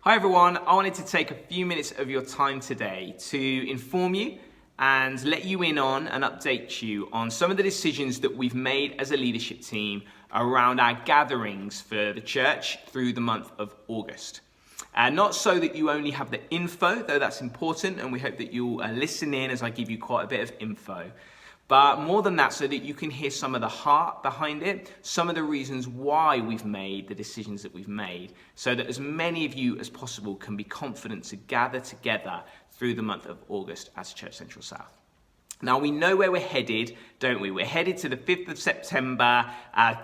Hi everyone, I wanted to take a few minutes of your time today to inform you and let you in on and update you on some of the decisions that we've made as a leadership team around our gatherings for the church through the month of August. Not so that you only have the info, though that's important, and we hope that you'll listen in as I give you quite a bit of info. But more than that, so that you can hear some of the heart behind it, some of the reasons why we've made the decisions that we've made, so that as many of you as possible can be confident to gather together through the month of August as Church Central South. Now, we know where we're headed, don't we? We're headed to the 5th of September,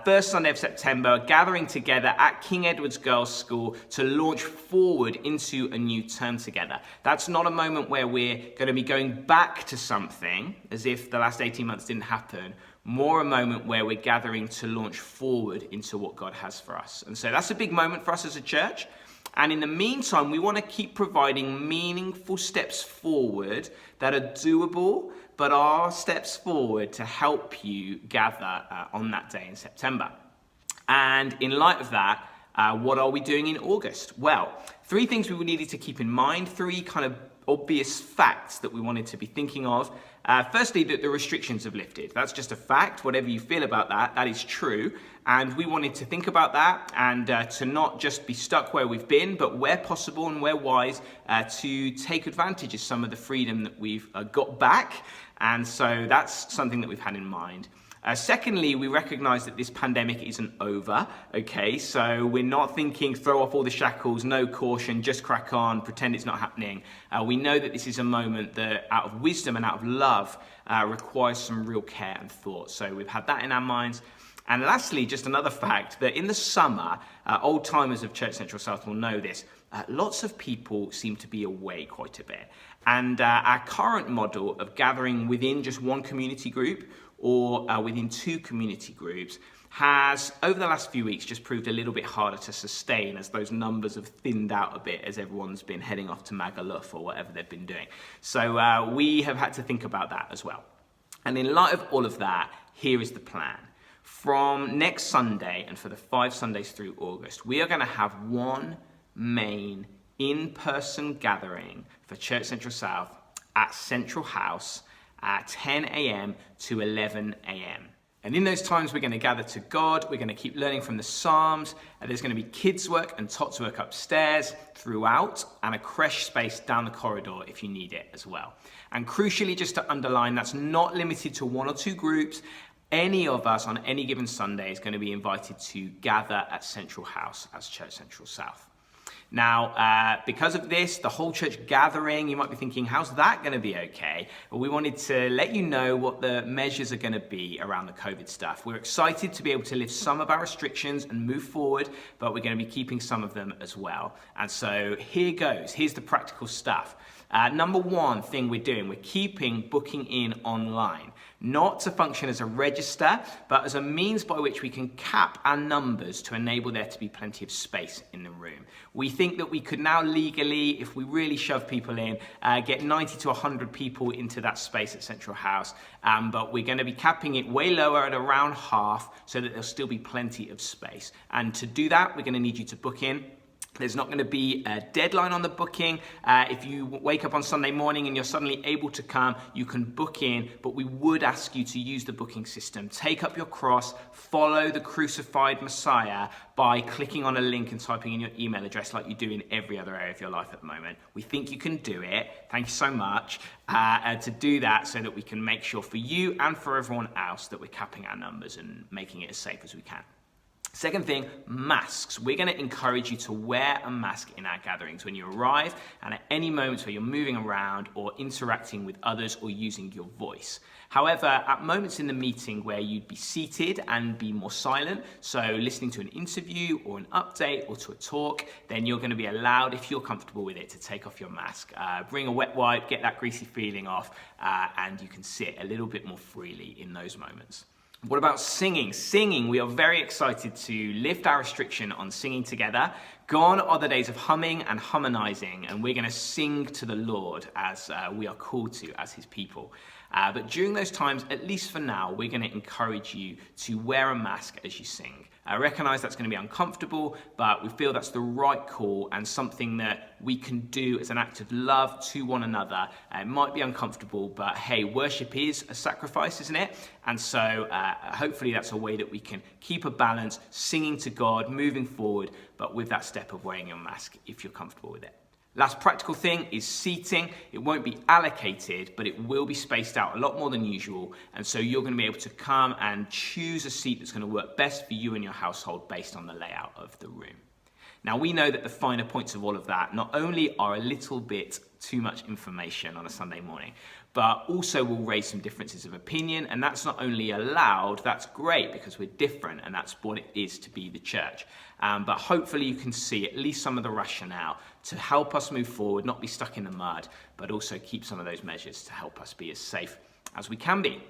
first Sunday of September, gathering together at King Edward's Girls' School to launch forward into a new term together. That's not a moment where we're going to be going back to something, as if the last 18 months didn't happen, more a moment where we're gathering to launch forward into what God has for us. And so that's a big moment for us as a church. And in the meantime, we want to keep providing meaningful steps forward that are doable, but are steps forward to help you gather on that day in September. And in light of that, what are we doing in August? Well, three things we needed to keep in mind, three kind of obvious facts that we wanted to be thinking of. Firstly, that the restrictions have lifted. That's just a fact. Whatever you feel about that, that is true. And we wanted to think about that and to not just be stuck where we've been, but where possible and where wise, to take advantage of some of the freedom that we've got back. And so that's something that we've had in mind. Secondly, we recognize that this pandemic isn't over, okay? So we're not thinking throw off all the shackles, no caution, just crack on, pretend it's not happening. We know that this is a moment that out of wisdom and out of love requires some real care and thought. So we've had that in our minds. And lastly, just another fact that in the summer, old timers of Church Central South will know this, lots of people seem to be away quite a bit. And our current model of gathering within just one community group or within two community groups has, over the last few weeks, just proved a little bit harder to sustain as those numbers have thinned out a bit as everyone's been heading off to Magaluf or whatever they've been doing. So we have had to think about that as well. And in light of all of that, here is the plan. From next Sunday and for the 5 Sundays through August, we are going to have one main in-person gathering for Church Central South at Central House at 10 a.m. to 11 a.m. And in those times, we're going to gather to God. We're going to keep learning from the Psalms. There's going to be kids' work and tots work upstairs throughout, and a creche space down the corridor if you need it as well. And crucially, just to underline, that's not limited to 1 or 2 groups. Any of us on any given Sunday is going to be invited to gather at Central House as Church Central South. Now, because of this, the whole church gathering, you might be thinking, how's that going to be okay? Well, we wanted to let you know what the measures are going to be around the COVID stuff. We're excited to be able to lift some of our restrictions and move forward, but we're going to be keeping some of them as well. And so here goes. Here's the practical stuff. Number one thing we're doing, we're keeping booking in online. Not to function as a register, but as a means by which we can cap our numbers to enable there to be plenty of space in the room. We think that we could now legally, if we really shove people in, get 90 to 100 people into that space at Central House, but we're going to be capping it way lower at around half so that there'll still be plenty of space. And to do that, we're going to need you to book in. There's not going to be a deadline on the booking. If you wake up on Sunday morning and you're suddenly able to come, you can book in, but we would ask you to use the booking system. Take up your cross, follow the crucified Messiah by clicking on a link and typing in your email address like you do in every other area of your life at the moment. We think you can do it. Thank you so much to do that so that we can make sure for you and for everyone else that we're capping our numbers and making it as safe as we can. Second thing, masks. We're going to encourage you to wear a mask in our gatherings when you arrive and at any moments where you're moving around or interacting with others or using your voice. However, at moments in the meeting where you'd be seated and be more silent, so listening to an interview or an update or to a talk, then you're going to be allowed, if you're comfortable with it, to take off your mask. Bring a wet wipe, get that greasy feeling off, and you can sit a little bit more freely in those moments. What about singing? Singing, we are very excited to lift our restriction on singing together Gone are the days of humming and harmonizing, and we're going to sing to the Lord as we are called to as his people. But during those times, at least for now, we're going to encourage you to wear a mask as you sing. I recognize that's going to be uncomfortable, but we feel that's the right call and something that we can do as an act of love to one another. It might be uncomfortable, but hey, worship is a sacrifice, isn't it? And so hopefully that's a way that we can keep a balance, singing to God, moving forward, but with that step of wearing your mask if you're comfortable with it. Last practical thing is seating. It won't be allocated, but it will be spaced out a lot more than usual. And so you're going to be able to come and choose a seat that's going to work best for you and your household based on the layout of the room. Now, we know that the finer points of all of that not only are a little bit too much information on a Sunday morning, but also will raise some differences of opinion. And that's not only allowed, that's great because we're different and that's what it is to be the church. But hopefully you can see at least some of the rationale to help us move forward, not be stuck in the mud, but also keep some of those measures to help us be as safe as we can be.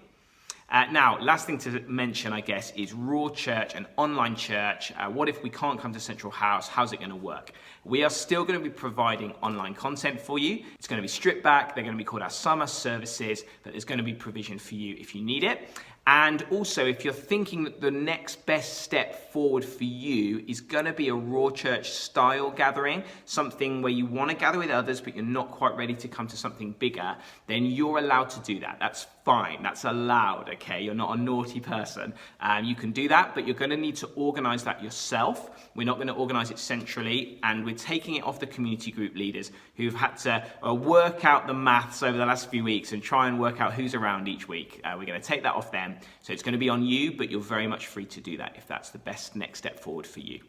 Now, last thing to mention, I guess, is Raw Church and online church. What if we can't come to Central House? How's it going to work? We are still going to be providing online content for you. It's going to be stripped back. They're going to be called our summer services, but there's going to be provision for you if you need it. And also, if you're thinking that the next best step forward for you is going to be a Raw Church style gathering, something where you want to gather with others, but you're not quite ready to come to something bigger, then you're allowed to do that. That's fine. That's allowed, okay? You're not a naughty person. You can do that, but you're going to need to organize that yourself. We're not going to organize it centrally, and we're taking it off the community group leaders who've had to work out the maths over the last few weeks and try and work out who's around each week. We're going to take that off them. So it's going to be on you, but you're very much free to do that if that's the best next step forward for you.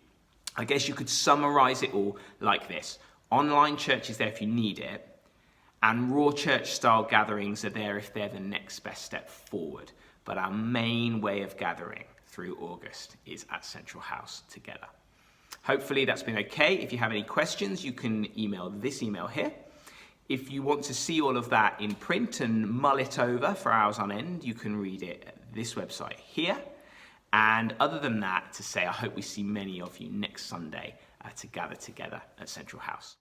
I guess you could summarize it all like this. Online church is there if you need it, and Raw Church style gatherings are there if they're the next best step forward. But our main way of gathering through August is at Central House together. Hopefully that's been okay. If you have any questions, you can email this email here. If you want to see all of that in print and mull it over for hours on end, you can read it at this website here. And other than that, to say I hope we see many of you next Sunday to gather together at Central House.